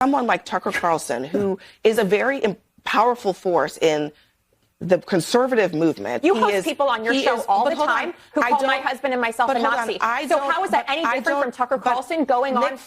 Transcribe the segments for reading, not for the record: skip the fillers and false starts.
someone like Tucker Carlson, who is a very powerful force in the conservative movement. You host people on your show all the time who call my husband and myself a Nazi. So how is that any different from Tucker Carlson going on?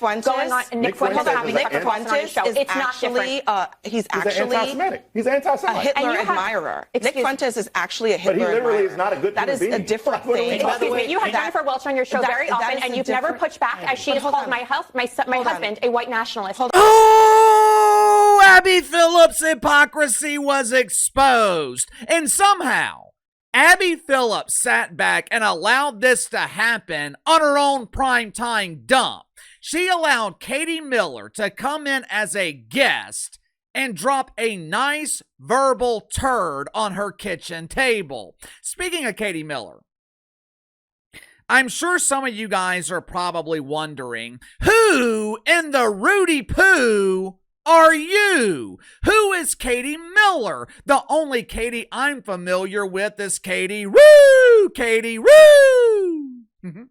Nick Fuentes having Tucker Carlson on his show? It's not different. He's actually anti-Semitic. He's anti-Semitic. A Hitler admirer. Nick Fuentes is actually a Hitler admirer. But he literally is not a good human being. That is a different thing. Excuse me, you have Jennifer Welch on your show very often, and you've never pushed back as she has called my husband a white nationalist. Oh, Abby Phillip's hypocrisy was exposed. And somehow, Abby Phillip sat back and allowed this to happen on her own primetime dump. She allowed Katie Miller to come in as a guest and drop a nice verbal turd on her kitchen table. Speaking of Katie Miller, I'm sure some of you guys are probably wondering, who in the Rudy Poo are you? Who is Katie Miller? The only Katie I'm familiar with is Katie Roo! Katie Roo! You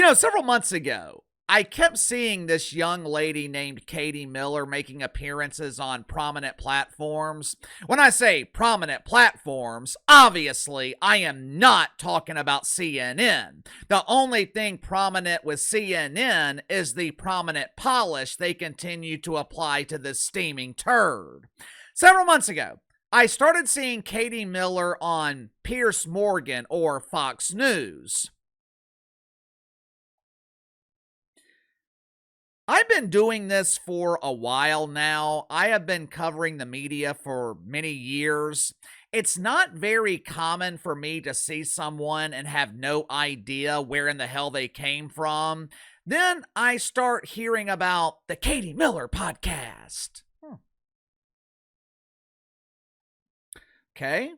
know, several months ago, I kept seeing this young lady named Katie Miller making appearances on prominent platforms. When I say prominent platforms, obviously I am not talking about CNN. The only thing prominent with CNN is the prominent polish they continue to apply to this steaming turd. Several months ago, I started seeing Katie Miller on Piers Morgan or Fox News. I've been doing this for a while now. I have been covering the media for many years. It's not very common for me to see someone and have no idea where in the hell they came from. Then I start hearing about the Katie Miller podcast. Okay.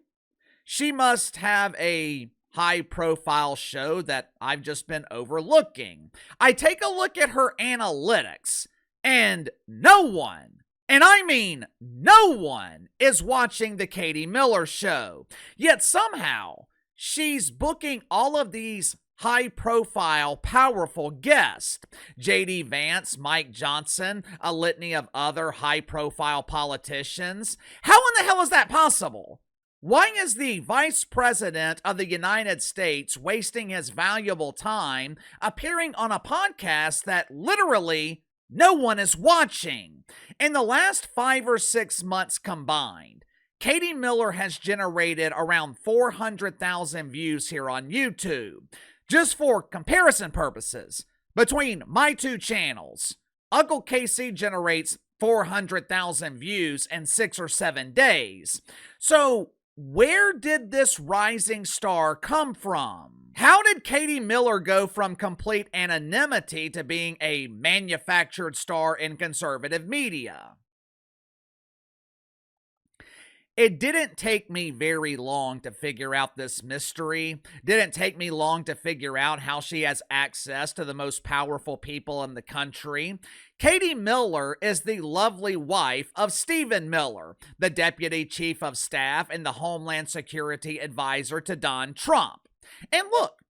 She must have a high-profile show that I've just been overlooking. I take a look at her analytics, and no one, and I mean no one, is watching the Katie Miller show. Yet somehow, she's booking all of these high-profile, powerful guests. J.D. Vance, Mike Johnson, a litany of other high-profile politicians. How in the hell is that possible? Why is the Vice President of the United States wasting his valuable time appearing on a podcast that literally no one is watching? In the last 5 or 6 months combined, Katie Miller has generated around 400,000 views here on YouTube. Just for comparison purposes, between my two channels, Uncle Casey generates 400,000 views in 6 or 7 days. So, where did this rising star come from? How did Katie Miller go from complete anonymity to being a manufactured star in conservative media? It didn't take me very long to figure out this mystery. Didn't take me long to figure out how she has access to the most powerful people in the country. Katie Miller is the lovely wife of Stephen Miller, the Deputy Chief of Staff and the Homeland Security Advisor to Donald Trump. And look,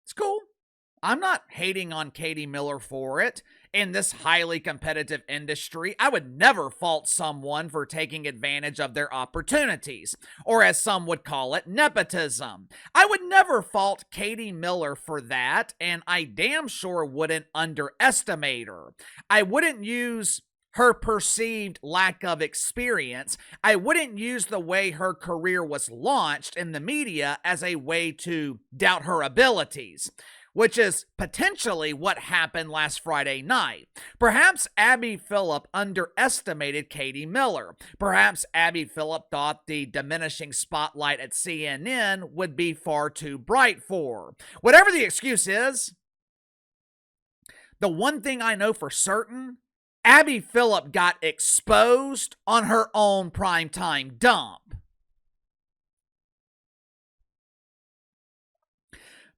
it's cool. I'm not hating on Katie Miller for it. In this highly competitive industry, I would never fault someone for taking advantage of their opportunities, or as some would call it, nepotism. I would never fault Katie Miller for that, and I damn sure wouldn't underestimate her. I wouldn't use her perceived lack of experience. I wouldn't use the way her career was launched in the media as a way to doubt her abilities, which is potentially what happened last Friday night. Perhaps Abby Phillip underestimated Katie Miller. Perhaps Abby Phillip thought the diminishing spotlight at CNN would be far too bright for her. Whatever the excuse is, the one thing I know for certain, Abby Phillip got exposed on her own primetime dump.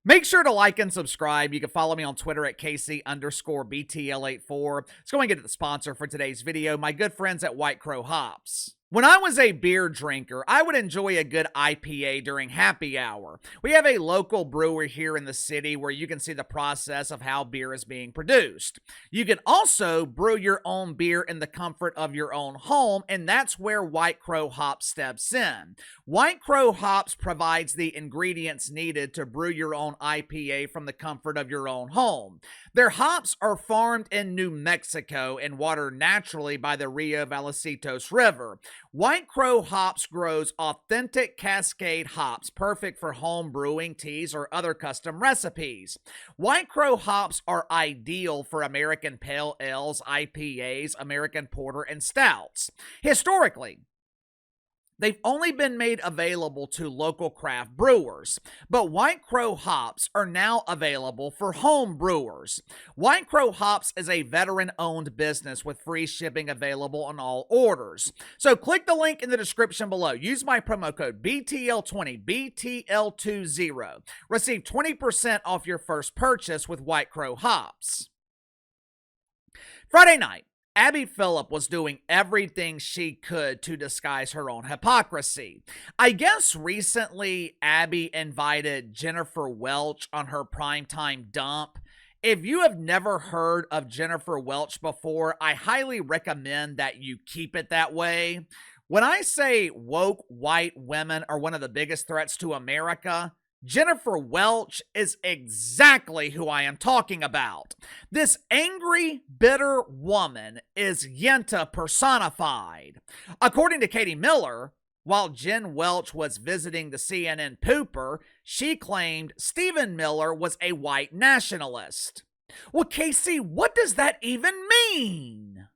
Make sure to like and subscribe. You can follow me on Twitter at KC_BTL84. Let's go and get to the sponsor for today's video, my good friends at White Crow Hops. When I was a beer drinker, I would enjoy a good IPA during happy hour. We have a local brewer here in the city where you can see the process of how beer is being produced. You can also brew your own beer in the comfort of your own home, and that's where White Crow Hops steps in. White Crow Hops provides the ingredients needed to brew your own IPA from the comfort of your own home. Their hops are farmed in New Mexico and watered naturally by the Rio Vallecito River. White Crow Hops grows authentic Cascade hops, perfect for home brewing, teas, or other custom recipes. White Crow hops are ideal for American Pale Ales, IPAs, American Porter, and Stouts. Historically, they've only been made available to local craft brewers, but White Crow hops are now available for home brewers. White Crow Hops is a veteran-owned business with free shipping available on all orders. So click the link in the description below. Use my promo code BTL20, BTL20. Receive 20% off your first purchase with White Crow Hops. Friday night, Abby Phillip was doing everything she could to disguise her own hypocrisy. I guess recently Abby invited Jennifer Welch on her primetime dump. If you have never heard of Jennifer Welch before, I highly recommend that you keep it that way. When I say woke white women are one of the biggest threats to America, Jennifer Welch is exactly who I am talking about. This angry, bitter woman is Yenta personified. According to Katie Miller, while Jen Welch was visiting the CNN pooper, she claimed Stephen Miller was a white nationalist. Well, Casey, what does that even mean?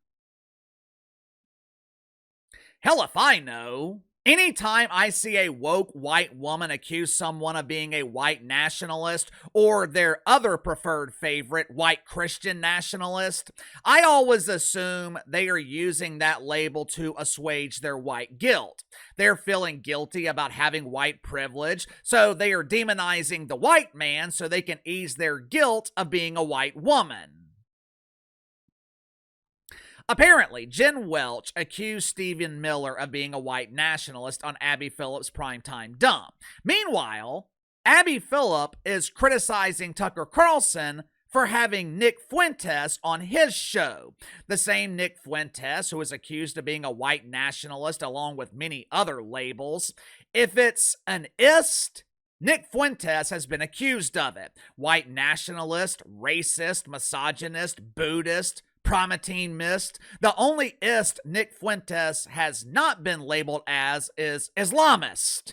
Hell if I know. Anytime I see a woke white woman accuse someone of being a white nationalist or their other preferred favorite, white Christian nationalist, I always assume they are using that label to assuage their white guilt. They're feeling guilty about having white privilege, so they are demonizing the white man so they can ease their guilt of being a white woman. Apparently, Jen Welch accused Stephen Miller of being a white nationalist on Abby Phillip's primetime dump. Meanwhile, Abby Phillip is criticizing Tucker Carlson for having Nick Fuentes on his show. The same Nick Fuentes who is accused of being a white nationalist along with many other labels. If it's an ist, Nick Fuentes has been accused of it. White nationalist, racist, misogynist, Buddhist, Prometine mist. The only ist Nick Fuentes has not been labeled as is Islamist.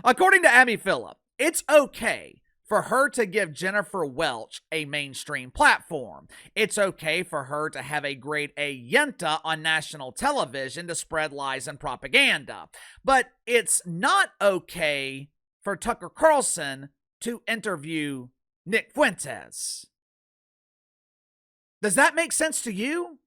According to Abby Phillip, it's okay for her to give Jennifer Welch a mainstream platform. It's okay for her to have a grade A Yenta on national television to spread lies and propaganda. But it's not okay for Tucker Carlson to interview Nick Fuentes. Does that make sense to you?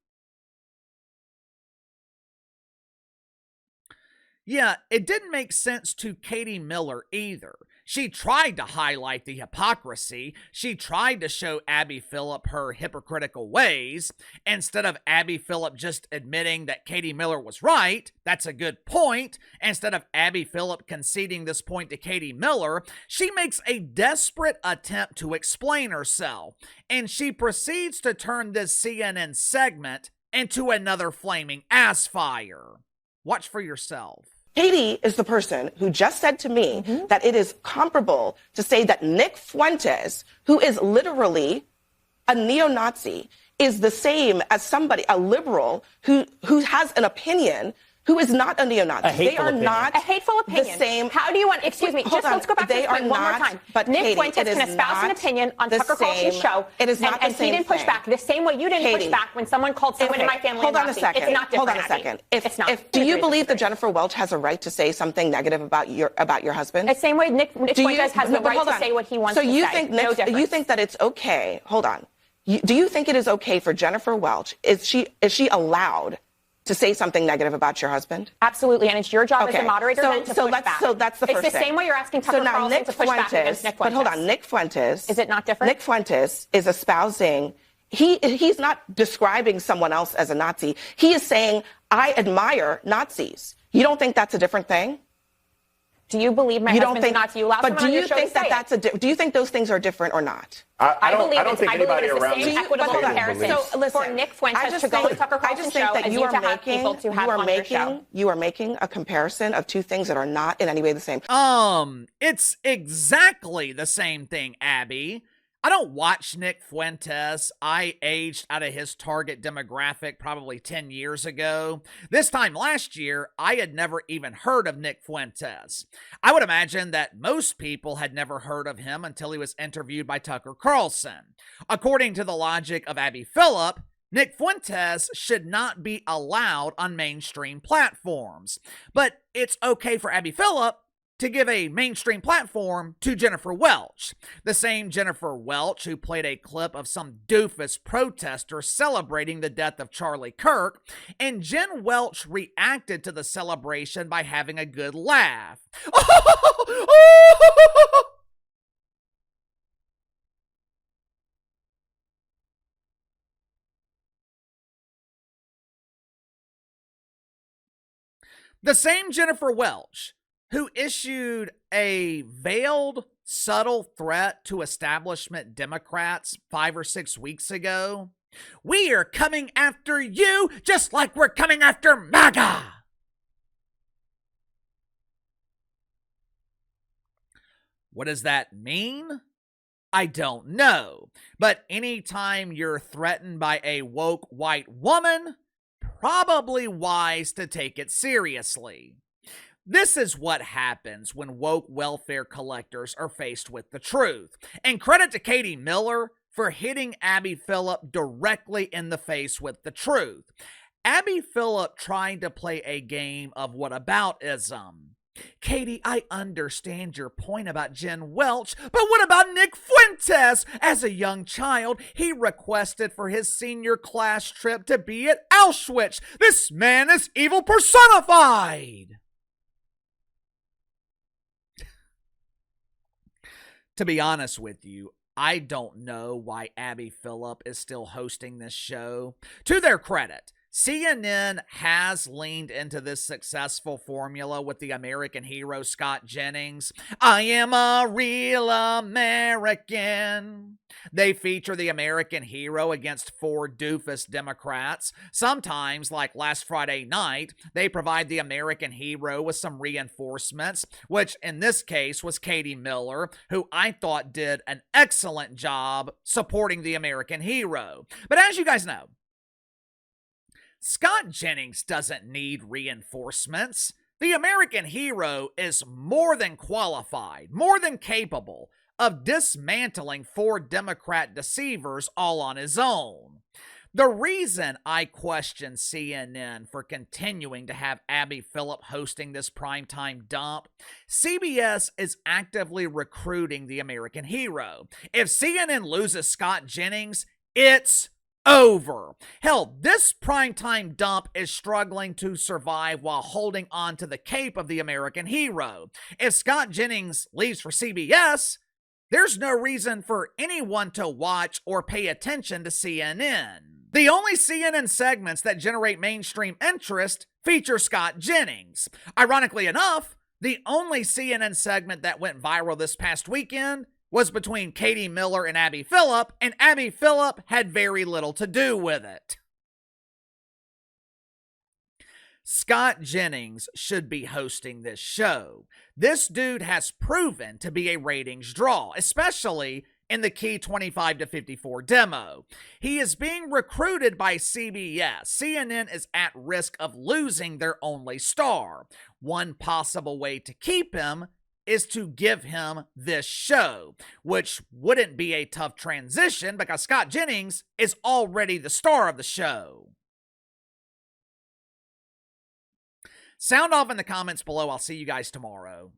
Yeah, it didn't make sense to Katie Miller either. She tried to highlight the hypocrisy. She tried to show Abby Phillip her hypocritical ways. Instead of Abby Phillip just admitting that Katie Miller was right, that's a good point. Instead of Abby Phillip conceding this point to Katie Miller, she makes a desperate attempt to explain herself. And she proceeds to turn this CNN segment into another flaming ass fire. Watch for yourself. Katie is the person who just said to me that it is comparable to say that Nick Fuentes, who is literally a neo-Nazi, is the same as somebody, a liberal, who has an opinion who is not a neo-Nazi. They are not a hateful opinion. The same. How do you want? Excuse me. Just let's go back to this point one more time. But Nick Katie, Fuentes can espouse an opinion on Tucker Carlson's show, it is not and he didn't push back the same way you didn't push back when someone called someone in my family. Hold on a second. It's not different. Hold on a second. It's not. Do you believe that Jennifer Welch has a right to say something negative about your husband? The same way Nick Fuentes has the right to say what he wants to say. So you think that it's okay? Hold on. Do you think it is okay for Jennifer Welch? Is she allowed to say something negative about your husband? Absolutely, and it's your job as a moderator to push back. So that's the first thing. It's the same way you're asking Tucker Carlson to push back against Nick Fuentes. But hold on, Nick Fuentes. Is it not different? Nick Fuentes is espousing he's not describing someone else as a Nazi. He is saying, I admire Nazis. You don't think that's a different thing? Do you believe my husband's a Nazi? You allow but do you think that that's do you think those things are different or not? I don't think anybody around me. Equitable comparison. So listen, for Nick Fuentes to go on Tucker Carlson's show as you to have people to have on your show. You are making a comparison of two things that are not in any way the same. It's exactly the same thing, Abby. I don't watch Nick Fuentes. I aged out of his target demographic probably 10 years ago. This time last year, I had never even heard of Nick Fuentes. I would imagine that most people had never heard of him until he was interviewed by Tucker Carlson. According to the logic of Abby Phillip, Nick Fuentes should not be allowed on mainstream platforms. But it's okay for Abby Phillip to give a mainstream platform to Jennifer Welch. The same Jennifer Welch who played a clip of some doofus protester celebrating the death of Charlie Kirk, and Jen Welch reacted to the celebration by having a good laugh. The same Jennifer Welch who issued a veiled, subtle threat to establishment Democrats 5 or 6 weeks ago. We are coming after you just like we're coming after MAGA. What does that mean? I don't know. But anytime you're threatened by a woke white woman, probably wise to take it seriously. This is what happens when woke welfare collectors are faced with the truth. And credit to Katie Miller for hitting Abby Phillip directly in the face with the truth. Abby Phillip trying to play a game of whataboutism. Katie, I understand your point about Jen Welch, but what about Nick Fuentes? As a young child, he requested for his senior class trip to be at Auschwitz. This man is evil personified. To be honest with you, I don't know why Abby Phillip is still hosting this show. To their credit, CNN has leaned into this successful formula with the American hero Scott Jennings. I am a real American. They feature the American hero against 4 doofus Democrats. Sometimes, like last Friday night, they provide the American hero with some reinforcements, which in this case was Katie Miller, who I thought did an excellent job supporting the American hero. But as you guys know, Scott Jennings doesn't need reinforcements. The American hero is more than qualified, more than capable of dismantling 4 Democrat deceivers all on his own. The reason I question CNN for continuing to have Abby Phillip hosting this primetime dump, CBS is actively recruiting the American hero. If CNN loses Scott Jennings, it's over. Hell, this primetime dump is struggling to survive while holding on to the cape of the American hero. If Scott Jennings leaves for CBS, there's no reason for anyone to watch or pay attention to CNN. The only CNN segments that generate mainstream interest feature Scott Jennings. Ironically enough, the only CNN segment that went viral this past weekend was between Katie Miller and Abby Phillip had very little to do with it. Scott Jennings should be hosting this show. This dude has proven to be a ratings draw, especially in the key 25 to 54 demo. He is being recruited by CBS. CNN is at risk of losing their only star. One possible way to keep him is to give him this show, which wouldn't be a tough transition because Scott Jennings is already the star of the show. Sound off in the comments below. I'll see you guys tomorrow.